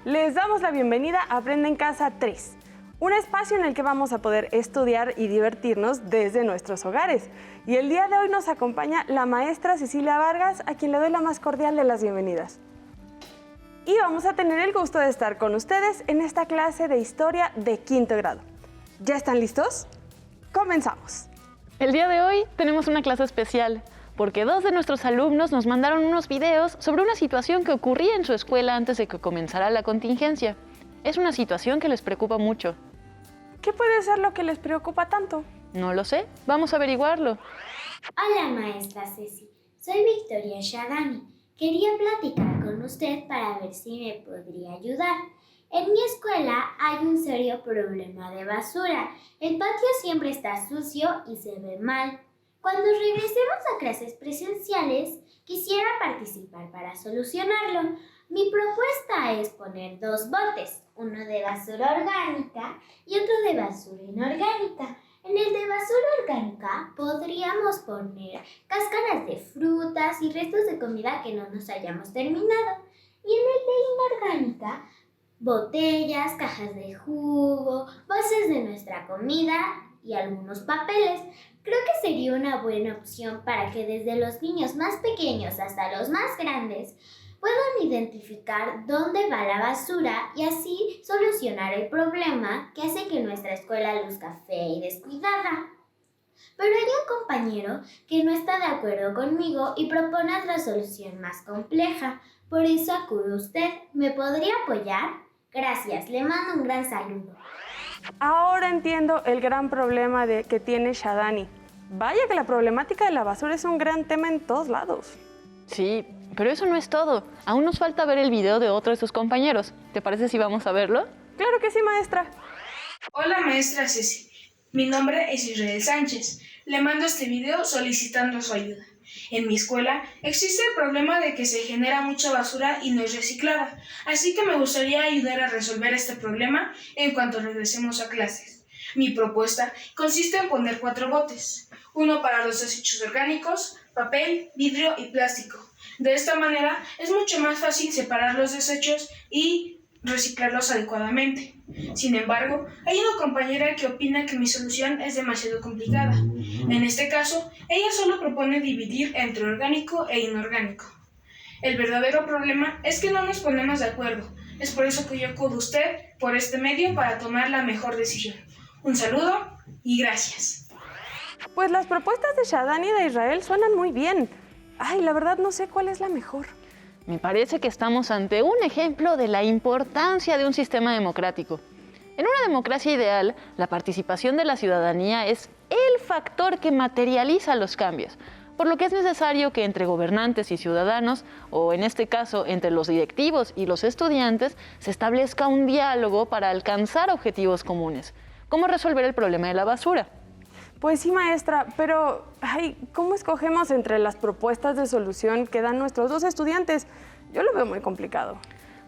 Les damos la bienvenida a Aprende en Casa 3, un espacio en el que vamos a poder estudiar y divertirnos desde nuestros hogares. Y el día de hoy nos acompaña la maestra Cecilia Vargas, a quien le doy la más cordial de las bienvenidas. Y vamos a tener el gusto de estar con ustedes en esta clase de historia de quinto grado. ¿Ya están listos? ¡Comenzamos! El día de hoy tenemos una clase especial, porque dos de nuestros alumnos nos mandaron unos videos sobre una situación que ocurría en su escuela antes de que comenzara la contingencia. Es una situación que les preocupa mucho. ¿Qué puede ser lo que les preocupa tanto? No lo sé, vamos a averiguarlo. Hola, maestra Ceci. Soy Victoria Shadani. Quería platicar con usted para ver si me podría ayudar. En mi escuela hay un serio problema de basura. El patio siempre está sucio y se ve mal. Cuando regresemos a clases presenciales, quisiera participar para solucionarlo. Mi propuesta es poner 2 botes, uno de basura orgánica y otro de basura inorgánica. En el de basura orgánica podríamos poner cáscaras de frutas y restos de comida que no nos hayamos terminado. Y en el de inorgánica, botellas, cajas de jugo, bolsas de nuestra comida y algunos papeles. Creo que sería una buena opción para que desde los niños más pequeños hasta los más grandes puedan identificar dónde va la basura y así solucionar el problema que hace que nuestra escuela luzca fea y descuidada. Pero hay un compañero que no está de acuerdo conmigo y propone otra solución más compleja. Por eso acudo a usted. ¿Me podría apoyar? Gracias, le mando un gran saludo. Ahora entiendo el gran problema que tiene Shadani. Vaya que la problemática de la basura es un gran tema en todos lados. Sí, pero eso no es todo. Aún nos falta ver el video de otro de sus compañeros. ¿Te parece si vamos a verlo? Claro que sí, maestra. Hola, maestra Ceci. Mi nombre es Israel Sánchez. Le mando este video solicitando su ayuda. En mi escuela existe el problema de que se genera mucha basura y no es reciclada, así que me gustaría ayudar a resolver este problema en cuanto regresemos a clases. Mi propuesta consiste en poner 4 botes, uno para los desechos orgánicos, papel, vidrio y plástico. De esta manera es mucho más fácil separar los desechos y reciclarlos adecuadamente. Sin embargo, hay una compañera que opina que mi solución es demasiado complicada. En este caso, ella solo propone dividir entre orgánico e inorgánico. El verdadero problema es que no nos ponemos de acuerdo. Es por eso que yo acudo a usted por este medio para tomar la mejor decisión. Un saludo y gracias. Pues las propuestas de Shadani y de Israel suenan muy bien. Ay, la verdad no sé cuál es la mejor. Me parece que estamos ante un ejemplo de la importancia de un sistema democrático. En una democracia ideal, la participación de la ciudadanía es el factor que materializa los cambios, por lo que es necesario que entre gobernantes y ciudadanos, o en este caso entre los directivos y los estudiantes, se establezca un diálogo para alcanzar objetivos comunes, como resolver el problema de la basura. Pues sí, maestra, pero ¿cómo escogemos entre las propuestas de solución que dan nuestros 2 estudiantes? Yo lo veo muy complicado.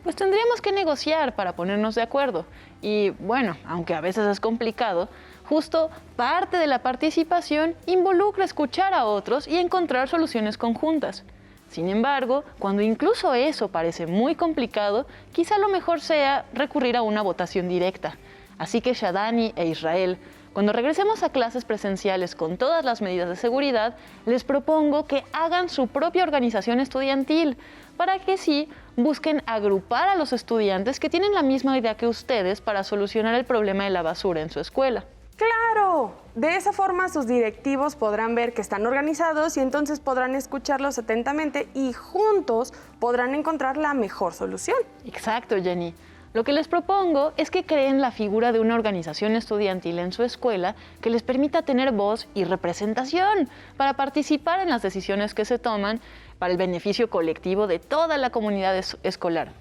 Pues tendríamos que negociar para ponernos de acuerdo. Y bueno, aunque a veces es complicado, justo parte de la participación involucra escuchar a otros y encontrar soluciones conjuntas. Sin embargo, cuando incluso eso parece muy complicado, quizá lo mejor sea recurrir a una votación directa. Así que Shadani e Israel, cuando regresemos a clases presenciales con todas las medidas de seguridad, les propongo que hagan su propia organización estudiantil para que sí busquen agrupar a los estudiantes que tienen la misma idea que ustedes para solucionar el problema de la basura en su escuela. ¡Claro! De esa forma sus directivos podrán ver que están organizados y entonces podrán escucharlos atentamente y juntos podrán encontrar la mejor solución. Exacto, Jenny. Lo que les propongo es que creen la figura de una organización estudiantil en su escuela que les permita tener voz y representación para participar en las decisiones que se toman para el beneficio colectivo de toda la comunidad escolar.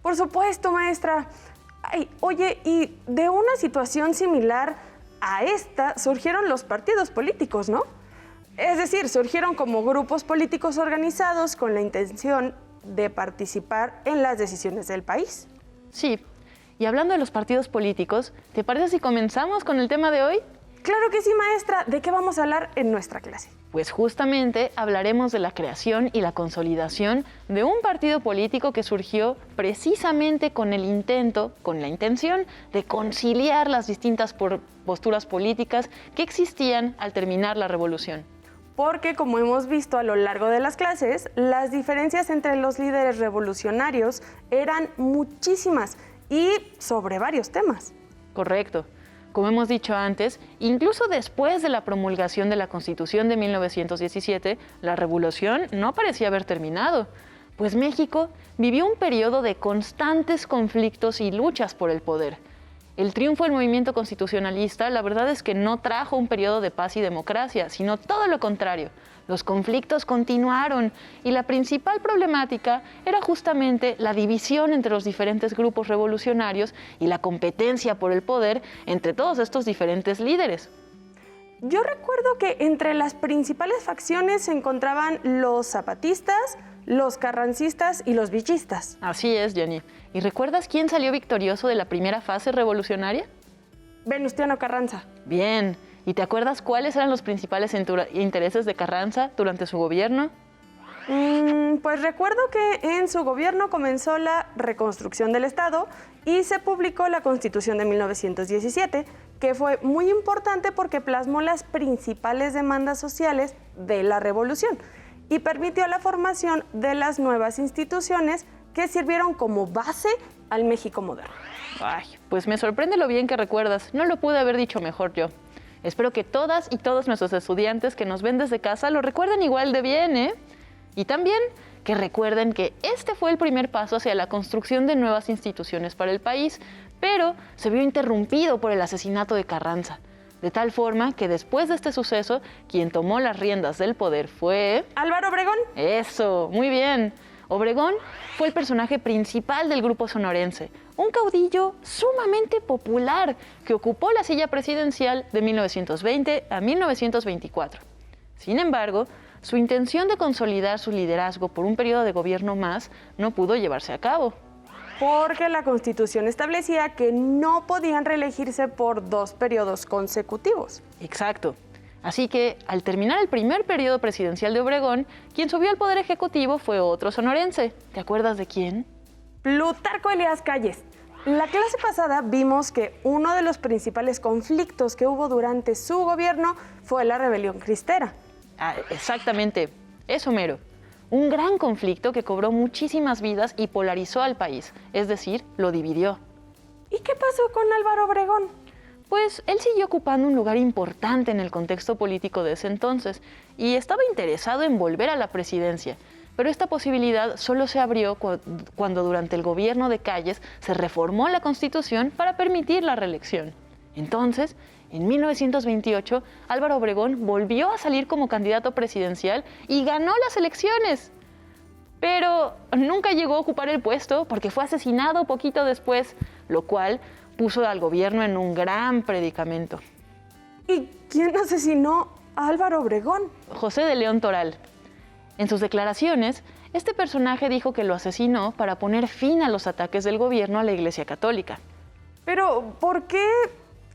Por supuesto, maestra. Oye, y de una situación similar a esta surgieron los partidos políticos, ¿no? Es decir, surgieron como grupos políticos organizados con la intención de participar en las decisiones del país. Sí, y hablando de los partidos políticos, ¿te parece si comenzamos con el tema de hoy? Claro que sí, maestra. ¿De qué vamos a hablar en nuestra clase? Pues justamente hablaremos de la creación y la consolidación de un partido político que surgió precisamente con la intención de conciliar las distintas posturas políticas que existían al terminar la revolución. Porque, como hemos visto a lo largo de las clases, las diferencias entre los líderes revolucionarios eran muchísimas y sobre varios temas. Correcto. Como hemos dicho antes, incluso después de la promulgación de la Constitución de 1917, la revolución no parecía haber terminado, pues México vivió un periodo de constantes conflictos y luchas por el poder. El triunfo del movimiento constitucionalista, la verdad es que no trajo un periodo de paz y democracia, sino todo lo contrario. Los conflictos continuaron y la principal problemática era justamente la división entre los diferentes grupos revolucionarios y la competencia por el poder entre todos estos diferentes líderes. Yo recuerdo que entre las principales facciones se encontraban los zapatistas, los carrancistas y los villistas. Así es, Jenny. ¿Y recuerdas quién salió victorioso de la primera fase revolucionaria? Venustiano Carranza. Bien. ¿Y te acuerdas cuáles eran los principales intereses de Carranza durante su gobierno? Pues recuerdo que en su gobierno comenzó la reconstrucción del Estado y se publicó la Constitución de 1917, que fue muy importante porque plasmó las principales demandas sociales de la revolución y permitió la formación de las nuevas instituciones que sirvieron como base al México moderno. Ay, pues me sorprende lo bien que recuerdas. No lo pude haber dicho mejor yo. Espero que todas y todos nuestros estudiantes que nos ven desde casa lo recuerden igual de bien, ¿eh? Y también que recuerden que este fue el primer paso hacia la construcción de nuevas instituciones para el país, pero se vio interrumpido por el asesinato de Carranza. De tal forma que después de este suceso, quien tomó las riendas del poder fue... Álvaro Obregón. Eso, muy bien. Obregón fue el personaje principal del grupo sonorense, un caudillo sumamente popular que ocupó la silla presidencial de 1920 a 1924. Sin embargo, su intención de consolidar su liderazgo por un periodo de gobierno más no pudo llevarse a cabo. Porque la Constitución establecía que no podían reelegirse por 2 periodos consecutivos. Exacto. Así que, al terminar el primer periodo presidencial de Obregón, quien subió al poder ejecutivo fue otro sonorense. ¿Te acuerdas de quién? Plutarco Elías Calles. La clase pasada vimos que uno de los principales conflictos que hubo durante su gobierno fue la rebelión cristera. Exactamente, eso mero. Un gran conflicto que cobró muchísimas vidas y polarizó al país, es decir, lo dividió. ¿Y qué pasó con Álvaro Obregón? Pues él siguió ocupando un lugar importante en el contexto político de ese entonces y estaba interesado en volver a la presidencia. Pero esta posibilidad solo se abrió cuando durante el gobierno de Calles se reformó la Constitución para permitir la reelección. Entonces, en 1928, Álvaro Obregón volvió a salir como candidato presidencial y ganó las elecciones. Pero nunca llegó a ocupar el puesto porque fue asesinado poquito después, lo cual puso al gobierno en un gran predicamento. ¿Y quién asesinó a Álvaro Obregón? José de León Toral. En sus declaraciones, este personaje dijo que lo asesinó para poner fin a los ataques del gobierno a la Iglesia Católica. Pero, ¿por qué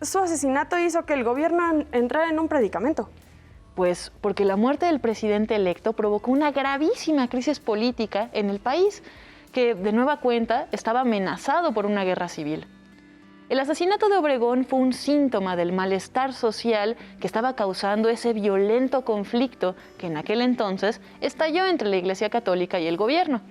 su asesinato hizo que el gobierno entrara en un predicamento? Pues porque la muerte del presidente electo provocó una gravísima crisis política en el país, que de nueva cuenta estaba amenazado por una guerra civil. El asesinato de Obregón fue un síntoma del malestar social que estaba causando ese violento conflicto que en aquel entonces estalló entre la Iglesia Católica y el gobierno.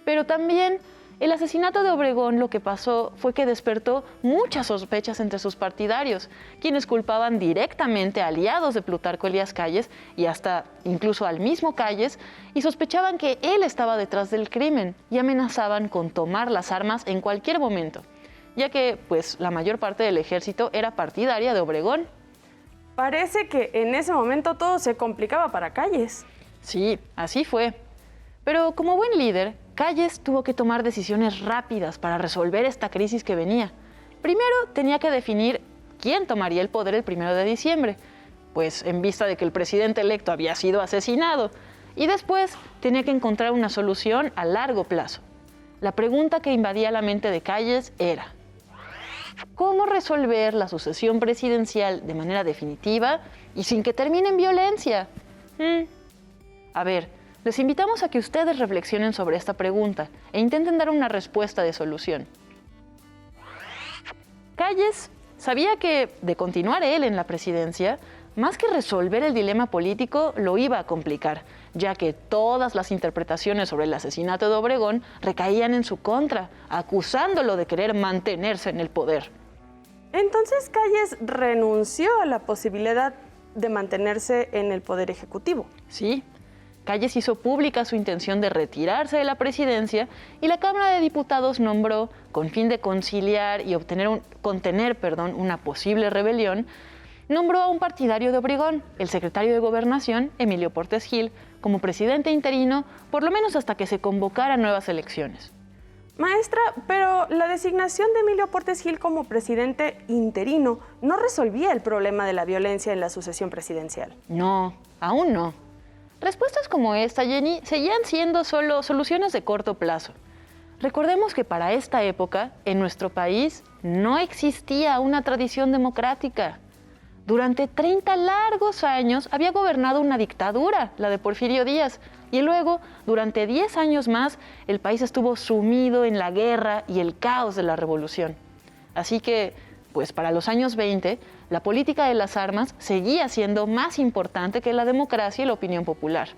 Pero también el asesinato de Obregón lo que pasó fue que despertó muchas sospechas entre sus partidarios, quienes culpaban directamente a aliados de Plutarco Elías Calles y hasta incluso al mismo Calles, y sospechaban que él estaba detrás del crimen y amenazaban con tomar las armas en cualquier momento, ya que pues la mayor parte del ejército era partidaria de Obregón. Parece que en ese momento todo se complicaba para Calles. Sí, así fue. Pero como buen líder, Calles tuvo que tomar decisiones rápidas para resolver esta crisis que venía. Primero tenía que definir quién tomaría el poder el 1 de diciembre, pues en vista de que el presidente electo había sido asesinado, y después tenía que encontrar una solución a largo plazo. La pregunta que invadía la mente de Calles era: cómo resolver la sucesión presidencial de manera definitiva y sin que termine en violencia. A ver, les invitamos a que ustedes reflexionen sobre esta pregunta e intenten dar una respuesta de solución. Calles sabía que, de continuar él en la presidencia, más que resolver el dilema político, lo iba a complicar, ya que todas las interpretaciones sobre el asesinato de Obregón recaían en su contra, acusándolo de querer mantenerse en el poder. Entonces Calles renunció a la posibilidad de mantenerse en el poder ejecutivo. Sí, Calles hizo pública su intención de retirarse de la presidencia y la Cámara de Diputados nombró, con fin de conciliar y contener una posible rebelión, nombró a un partidario de Obregón, el secretario de Gobernación, Emilio Portes Gil, como presidente interino, por lo menos hasta que se convocaran nuevas elecciones. Maestra, pero la designación de Emilio Portes Gil como presidente interino no resolvía el problema de la violencia en la sucesión presidencial. No, aún no. Respuestas como esta, Jenny, seguían siendo solo soluciones de corto plazo. Recordemos que para esta época, en nuestro país, no existía una tradición democrática. Durante 30 largos años había gobernado una dictadura, la de Porfirio Díaz, y luego, durante 10 años más, el país estuvo sumido en la guerra y el caos de la revolución. Así que, pues para los años 20, la política de las armas seguía siendo más importante que la democracia y la opinión popular.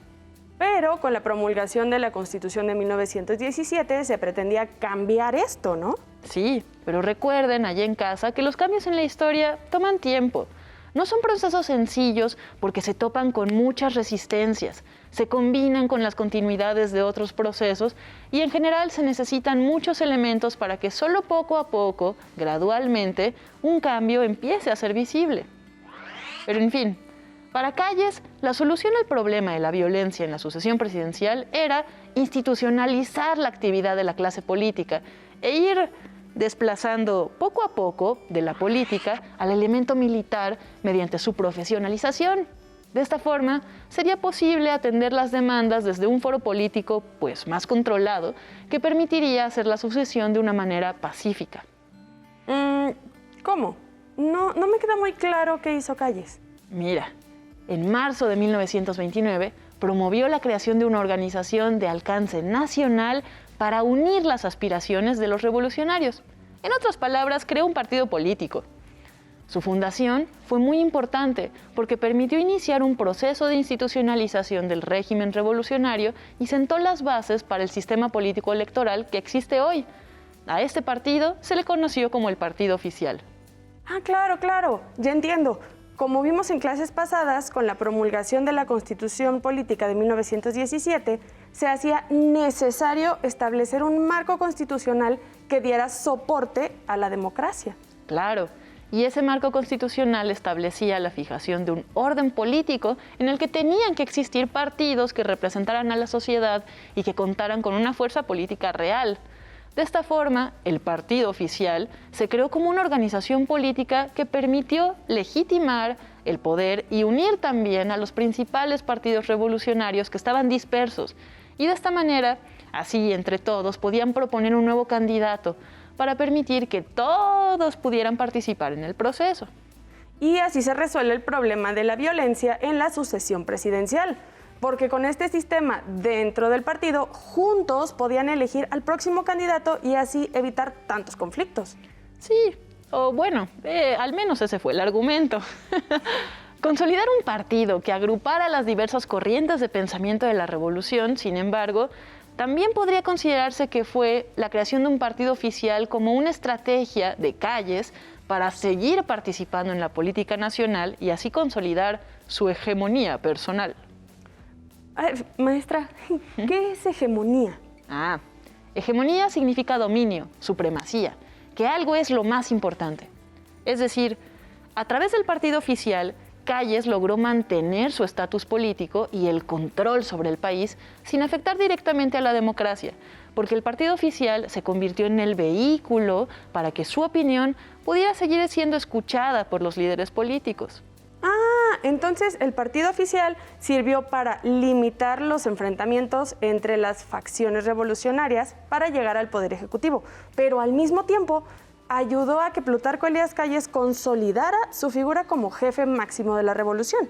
Pero con la promulgación de la Constitución de 1917 se pretendía cambiar esto, ¿no? Sí, pero recuerden allá en casa que los cambios en la historia toman tiempo. No son procesos sencillos porque se topan con muchas resistencias, se combinan con las continuidades de otros procesos y en general se necesitan muchos elementos para que solo poco a poco, gradualmente, un cambio empiece a ser visible. Pero en fin, para Calles, la solución al problema de la violencia en la sucesión presidencial era institucionalizar la actividad de la clase política e ir desplazando poco a poco de la política al elemento militar mediante su profesionalización. De esta forma, sería posible atender las demandas desde un foro político más controlado que permitiría hacer la sucesión de una manera pacífica. ¿Cómo? No me queda muy claro qué hizo Calles. Mira, en marzo de 1929 promovió la creación de una organización de alcance nacional para unir las aspiraciones de los revolucionarios. En otras palabras, creó un partido político. Su fundación fue muy importante porque permitió iniciar un proceso de institucionalización del régimen revolucionario y sentó las bases para el sistema político electoral que existe hoy. A este partido se le conoció como el Partido Oficial. Ah, claro, ya entiendo. Como vimos en clases pasadas, con la promulgación de la Constitución Política de 1917, se hacía necesario establecer un marco constitucional que diera soporte a la democracia. Claro, y ese marco constitucional establecía la fijación de un orden político en el que tenían que existir partidos que representaran a la sociedad y que contaran con una fuerza política real. De esta forma, el Partido Oficial se creó como una organización política que permitió legitimar el poder y unir también a los principales partidos revolucionarios que estaban dispersos. Y de esta manera, así entre todos, podían proponer un nuevo candidato para permitir que todos pudieran participar en el proceso. Y así se resuelve el problema de la violencia en la sucesión presidencial. Porque con este sistema dentro del partido, juntos podían elegir al próximo candidato y así evitar tantos conflictos. Sí, o bueno, al menos ese fue el argumento. Consolidar un partido que agrupara las diversas corrientes de pensamiento de la revolución, sin embargo, también podría considerarse que fue la creación de un partido oficial como una estrategia de Calles para seguir participando en la política nacional y así consolidar su hegemonía personal. Maestra, ¿qué es hegemonía? Hegemonía significa dominio, supremacía, que algo es lo más importante. Es decir, a través del partido oficial, Calles logró mantener su estatus político y el control sobre el país sin afectar directamente a la democracia, porque el partido oficial se convirtió en el vehículo para que su opinión pudiera seguir siendo escuchada por los líderes políticos. Entonces el partido oficial sirvió para limitar los enfrentamientos entre las facciones revolucionarias para llegar al poder ejecutivo, pero al mismo tiempo ayudó a que Plutarco Elías Calles consolidara su figura como jefe máximo de la revolución.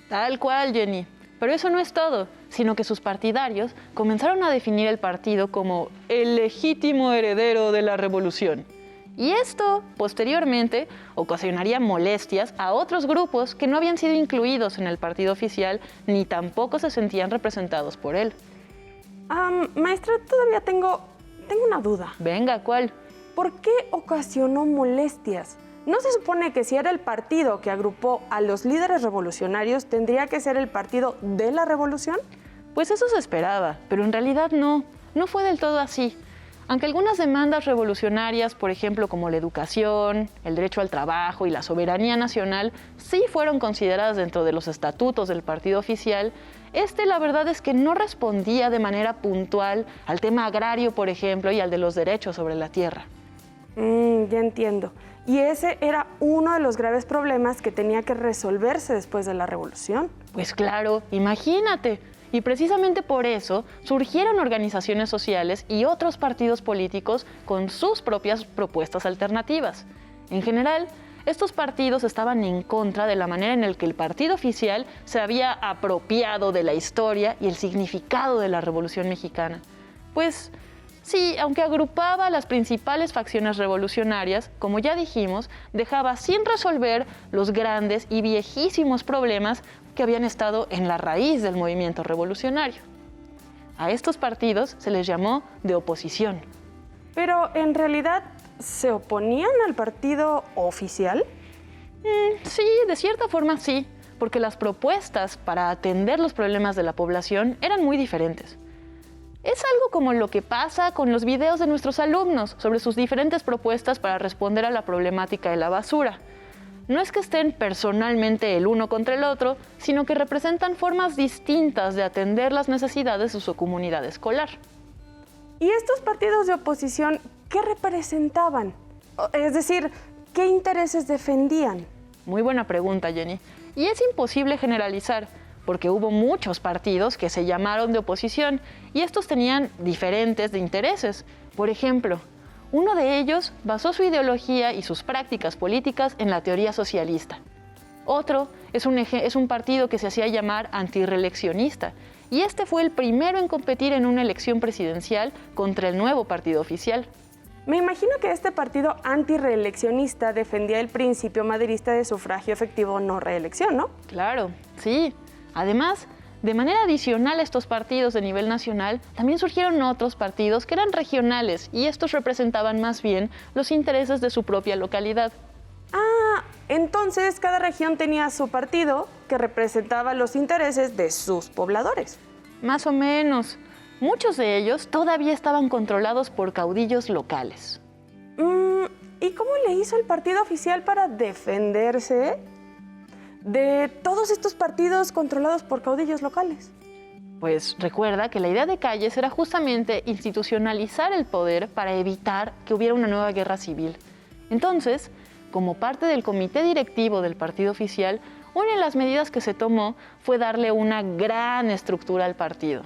Tal cual, Jenny. Pero eso no es todo, sino que sus partidarios comenzaron a definir el partido como el legítimo heredero de la revolución. Y esto, posteriormente, ocasionaría molestias a otros grupos que no habían sido incluidos en el partido oficial ni tampoco se sentían representados por él. Maestra, todavía tengo una duda. Venga, ¿cuál? ¿Por qué ocasionó molestias? ¿No se supone que si era el partido que agrupó a los líderes revolucionarios, tendría que ser el partido de la revolución? Pues eso se esperaba, pero en realidad no fue del todo así. Aunque algunas demandas revolucionarias, por ejemplo, como la educación, el derecho al trabajo y la soberanía nacional, sí fueron consideradas dentro de los estatutos del partido oficial, la verdad es que no respondía de manera puntual al tema agrario, por ejemplo, y al de los derechos sobre la tierra. Ya entiendo. Y ese era uno de los graves problemas que tenía que resolverse después de la revolución. Pues claro, imagínate. Y precisamente por eso surgieron organizaciones sociales y otros partidos políticos con sus propias propuestas alternativas. En general, estos partidos estaban en contra de la manera en la que el partido oficial se había apropiado de la historia y el significado de la Revolución Mexicana. Pues sí, aunque agrupaba a las principales facciones revolucionarias, como ya dijimos, dejaba sin resolver los grandes y viejísimos problemas que habían estado en la raíz del movimiento revolucionario. A estos partidos se les llamó de oposición. Pero en realidad, ¿se oponían al partido oficial? Sí, de cierta forma sí, porque las propuestas para atender los problemas de la población eran muy diferentes. Es algo como lo que pasa con los videos de nuestros alumnos sobre sus diferentes propuestas para responder a la problemática de la basura. No es que estén personalmente el uno contra el otro, sino que representan formas distintas de atender las necesidades de su comunidad escolar. ¿Y estos partidos de oposición qué representaban? Es decir, ¿qué intereses defendían? Muy buena pregunta, Jenny. Y es imposible generalizar, porque hubo muchos partidos que se llamaron de oposición y estos tenían diferentes de intereses. Por ejemplo, uno de ellos basó su ideología y sus prácticas políticas en la teoría socialista. Otro es un partido que se hacía llamar antirreeleccionista, y este fue el primero en competir en una elección presidencial contra el nuevo partido oficial. Me imagino que este partido antirreeleccionista defendía el principio maderista de sufragio efectivo no reelección, ¿no? Claro, sí. Además, de manera adicional a estos partidos de nivel nacional, también surgieron otros partidos que eran regionales y estos representaban más bien los intereses de su propia localidad. Entonces cada región tenía su partido que representaba los intereses de sus pobladores. Más o menos. Muchos de ellos todavía estaban controlados por caudillos locales. ¿Y cómo le hizo el partido oficial para defenderse de todos estos partidos controlados por caudillos locales? Pues recuerda que la idea de Calles era justamente institucionalizar el poder para evitar que hubiera una nueva guerra civil. Entonces, como parte del comité directivo del partido oficial, una de las medidas que se tomó fue darle una gran estructura al partido.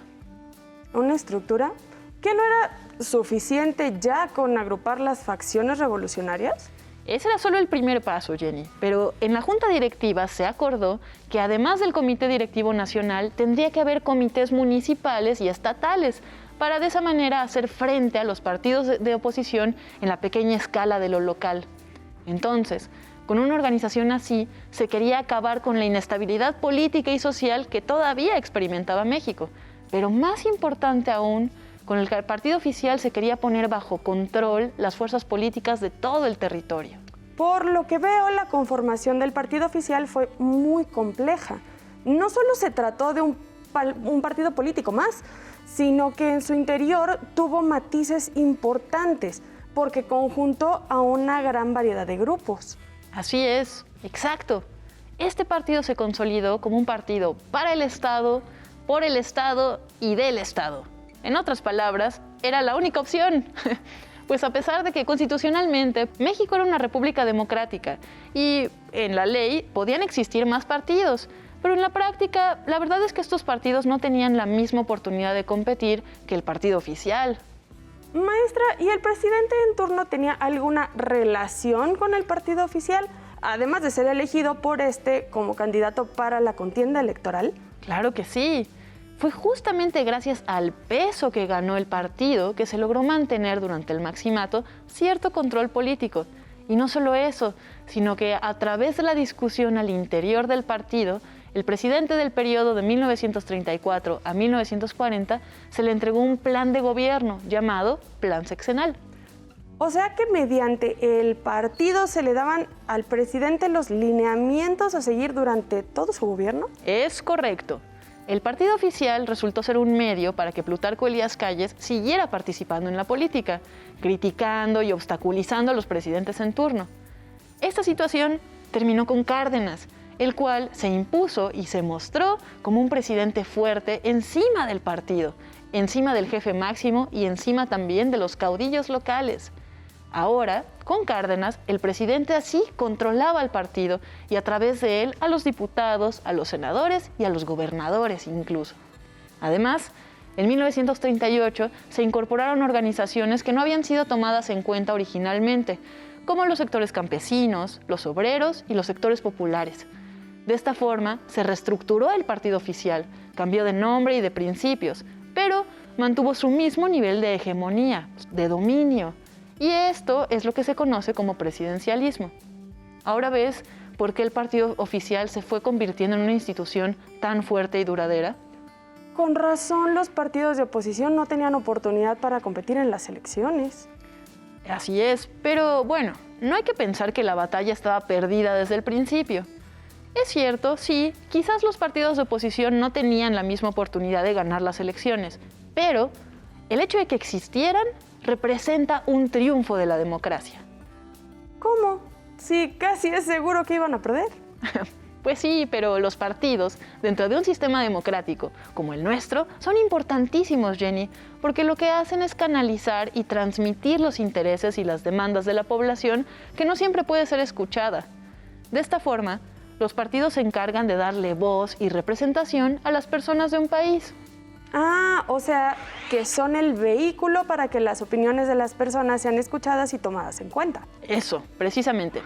¿Una estructura? ¿Que no era suficiente ya con agrupar las facciones revolucionarias? Ese era solo el primer paso, Jenny, pero en la Junta Directiva se acordó que además del Comité Directivo Nacional, tendría que haber comités municipales y estatales para de esa manera hacer frente a los partidos de oposición en la pequeña escala de lo local. Entonces, con una organización así, se quería acabar con la inestabilidad política y social que todavía experimentaba México, pero más importante aún, con el partido oficial se quería poner bajo control las fuerzas políticas de todo el territorio. Por lo que veo, la conformación del partido oficial fue muy compleja. No solo se trató de un partido político más, sino que en su interior tuvo matices importantes, porque conjuntó a una gran variedad de grupos. Así es, exacto. Este partido se consolidó como un partido para el Estado, por el Estado y del Estado. En otras palabras, era la única opción. Pues a pesar de que constitucionalmente México era una república democrática y en la ley podían existir más partidos, pero en la práctica la verdad es que estos partidos no tenían la misma oportunidad de competir que el partido oficial. Maestra, ¿y el presidente en turno tenía alguna relación con el partido oficial, además de ser elegido por este como candidato para la contienda electoral? Claro que sí. Fue justamente gracias al peso que ganó el partido que se logró mantener durante el maximato cierto control político. Y no solo eso, sino que a través de la discusión al interior del partido, el presidente del periodo de 1934 a 1940 se le entregó un plan de gobierno llamado Plan Sexenal. O sea que mediante el partido se le daban al presidente los lineamientos a seguir durante todo su gobierno. Es correcto. El partido oficial resultó ser un medio para que Plutarco Elías Calles siguiera participando en la política, criticando y obstaculizando a los presidentes en turno. Esta situación terminó con Cárdenas, el cual se impuso y se mostró como un presidente fuerte encima del partido, encima del jefe máximo y encima también de los caudillos locales. Ahora, con Cárdenas, el presidente así controlaba al partido y a través de él a los diputados, a los senadores y a los gobernadores incluso. Además, en 1938 se incorporaron organizaciones que no habían sido tomadas en cuenta originalmente, como los sectores campesinos, los obreros y los sectores populares. De esta forma, se reestructuró el partido oficial, cambió de nombre y de principios, pero mantuvo su mismo nivel de hegemonía, de dominio. Y esto es lo que se conoce como presidencialismo. Ahora ves por qué el partido oficial se fue convirtiendo en una institución tan fuerte y duradera. Con razón, los partidos de oposición no tenían oportunidad para competir en las elecciones. Así es, pero bueno, no hay que pensar que la batalla estaba perdida desde el principio. Es cierto, sí, quizás los partidos de oposición no tenían la misma oportunidad de ganar las elecciones, pero el hecho de que existieran representa un triunfo de la democracia. ¿Cómo? Sí, casi es seguro que iban a perder. Pues sí, pero los partidos, dentro de un sistema democrático como el nuestro, son importantísimos, Jenny, porque lo que hacen es canalizar y transmitir los intereses y las demandas de la población que no siempre puede ser escuchada. De esta forma, los partidos se encargan de darle voz y representación a las personas de un país. Ah, o sea, que son el vehículo para que las opiniones de las personas sean escuchadas y tomadas en cuenta. Eso, precisamente.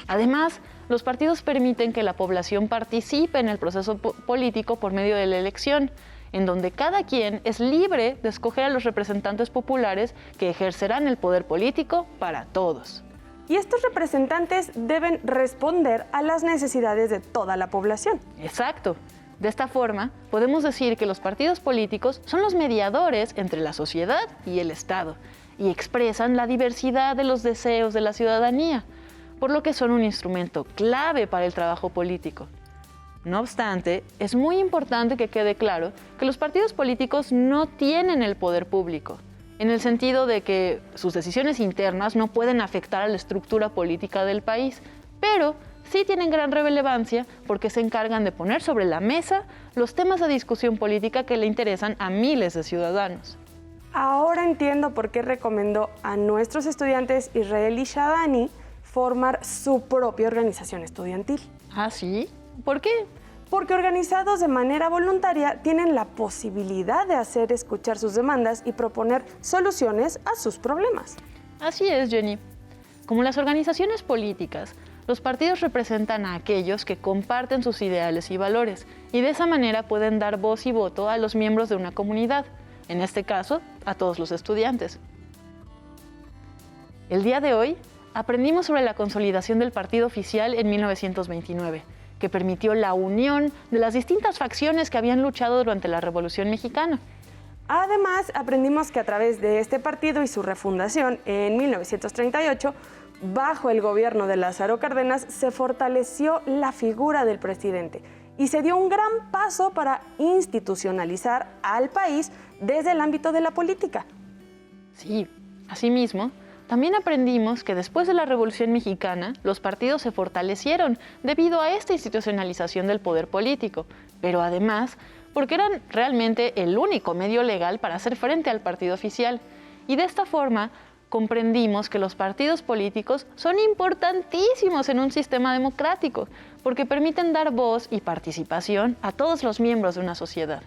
Además, los partidos permiten que la población participe en el proceso político por medio de la elección, en donde cada quien es libre de escoger a los representantes populares que ejercerán el poder político para todos. Y estos representantes deben responder a las necesidades de toda la población. Exacto. De esta forma, podemos decir que los partidos políticos son los mediadores entre la sociedad y el Estado y expresan la diversidad de los deseos de la ciudadanía, por lo que son un instrumento clave para el trabajo político. No obstante, es muy importante que quede claro que los partidos políticos no tienen el poder público, en el sentido de que sus decisiones internas no pueden afectar a la estructura política del país, pero sí tienen gran relevancia porque se encargan de poner sobre la mesa los temas de discusión política que le interesan a miles de ciudadanos. Ahora entiendo por qué recomendó a nuestros estudiantes Israel y Shadani formar su propia organización estudiantil. ¿Ah, sí? ¿Por qué? Porque organizados de manera voluntaria tienen la posibilidad de hacer escuchar sus demandas y proponer soluciones a sus problemas. Así es, Jenny. Como las organizaciones políticas, los partidos representan a aquellos que comparten sus ideales y valores y de esa manera pueden dar voz y voto a los miembros de una comunidad, en este caso, a todos los estudiantes. El día de hoy aprendimos sobre la consolidación del partido oficial en 1929, que permitió la unión de las distintas facciones que habían luchado durante la Revolución Mexicana. Además, aprendimos que a través de este partido y su refundación en 1938, bajo el gobierno de Lázaro Cárdenas, se fortaleció la figura del presidente y se dio un gran paso para institucionalizar al país desde el ámbito de la política. Sí, asimismo, también aprendimos que después de la Revolución Mexicana, los partidos se fortalecieron debido a esta institucionalización del poder político, pero además porque eran realmente el único medio legal para hacer frente al partido oficial. Y de esta forma, comprendimos que los partidos políticos son importantísimos en un sistema democrático, porque permiten dar voz y participación a todos los miembros de una sociedad.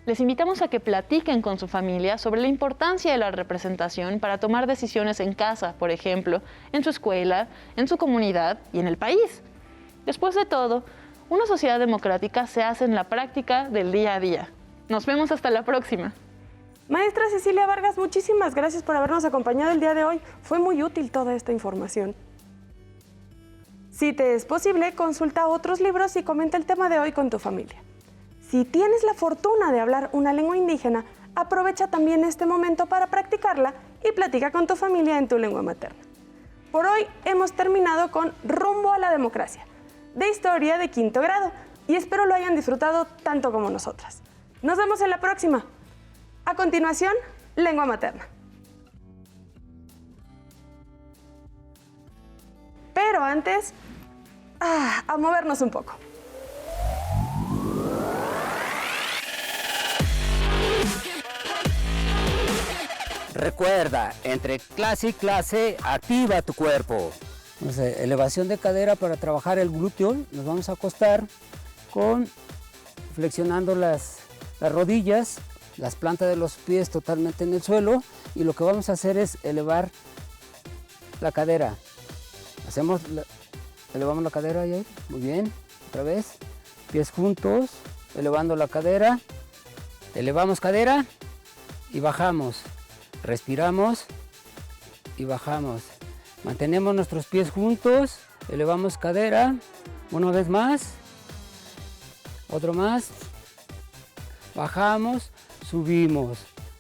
Les invitamos a que platiquen con su familia sobre la importancia de la representación para tomar decisiones en casa, por ejemplo, en su escuela, en su comunidad y en el país. Después de todo, una sociedad democrática se hace en la práctica del día a día. Nos vemos hasta la próxima. Maestra Cecilia Vargas, muchísimas gracias por habernos acompañado el día de hoy. Fue muy útil toda esta información. Si te es posible, consulta otros libros y comenta el tema de hoy con tu familia. Si tienes la fortuna de hablar una lengua indígena, aprovecha también este momento para practicarla y platica con tu familia en tu lengua materna. Por hoy hemos terminado con Rumbo a la Democracia, de historia de 5º grado, y espero lo hayan disfrutado tanto como nosotras. Nos vemos en la próxima. A continuación, lengua materna. Pero antes, a movernos un poco. Recuerda, entre clase y clase, activa tu cuerpo. Entonces, elevación de cadera para trabajar el glúteo. Nos vamos a acostar flexionando las rodillas, las plantas de los pies totalmente en el suelo, y lo que vamos a hacer es elevar la cadera. Elevamos la cadera, Yair. Muy bien, otra vez. Pies juntos, elevando la cadera. Elevamos cadera y bajamos. Respiramos y bajamos. Mantenemos nuestros pies juntos, elevamos cadera, una vez más, otro más, bajamos, subimos,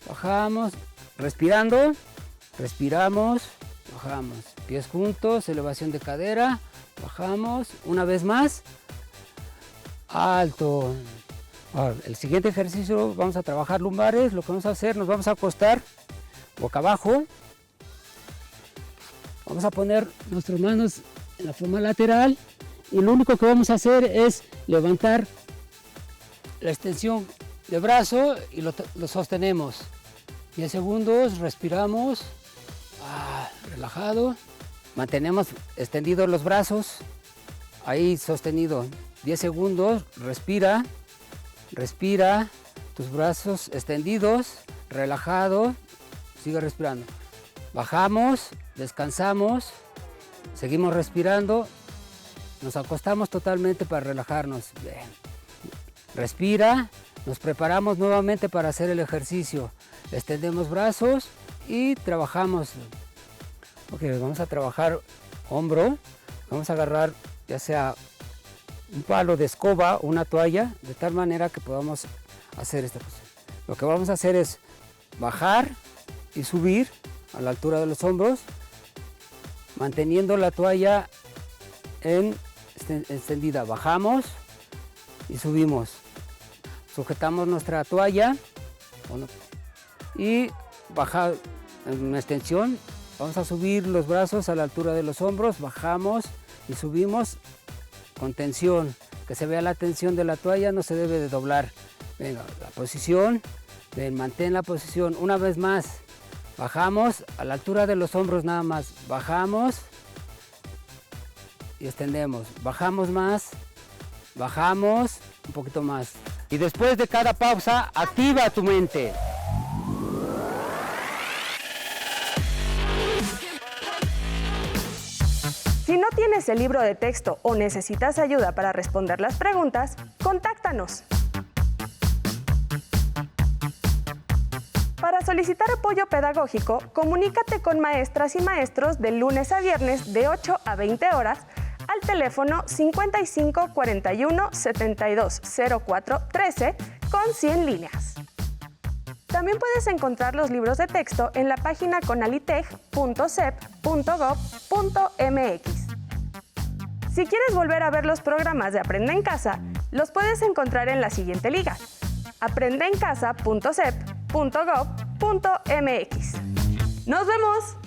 bajamos, respirando, respiramos, bajamos. Pies juntos, elevación de cadera, bajamos, una vez más, alto. Ahora, el siguiente ejercicio vamos a trabajar lumbares. Lo que vamos a hacer, nos vamos a acostar boca abajo. Vamos a poner nuestras manos en la forma lateral y lo único que vamos a hacer es levantar la extensión de brazo y lo sostenemos. 10 segundos, respiramos, relajado. Mantenemos extendidos los brazos, ahí sostenido. 10 segundos, respira, respira, tus brazos extendidos, relajado. Sigue respirando. Bajamos, descansamos, seguimos respirando, nos acostamos totalmente para relajarnos. Bien. Respira, nos preparamos nuevamente para hacer el ejercicio. Extendemos brazos y trabajamos. Ok, vamos a trabajar hombro. Vamos a agarrar ya sea un palo de escoba o una toalla, de tal manera que podamos hacer esta cosa. Lo que vamos a hacer es bajar y subir a la altura de los hombros, manteniendo la toalla extendida. Bajamos y subimos. Sujetamos nuestra toalla y bajar en una extensión. Vamos a subir los brazos a la altura de los hombros, bajamos y subimos con tensión. Que se vea la tensión de la toalla, no se debe de doblar. Venga, la posición, mantén la posición. Una vez más. Bajamos a la altura de los hombros nada más. Bajamos y extendemos. Bajamos más. Bajamos un poquito más. Y después de cada pausa, activa tu mente. Si no tienes el libro de texto o necesitas ayuda para responder las preguntas, contáctanos. Para solicitar apoyo pedagógico, comunícate con maestras y maestros de lunes a viernes de 8 a 20 horas al teléfono 55 41 72 04 13 con 100 líneas. También puedes encontrar los libros de texto en la página conaliteg.cep.gov.mx. Si quieres volver a ver los programas de Aprende en Casa, los puedes encontrar en la siguiente liga: aprendeencasa.cep.gov.mx. ¡Nos vemos!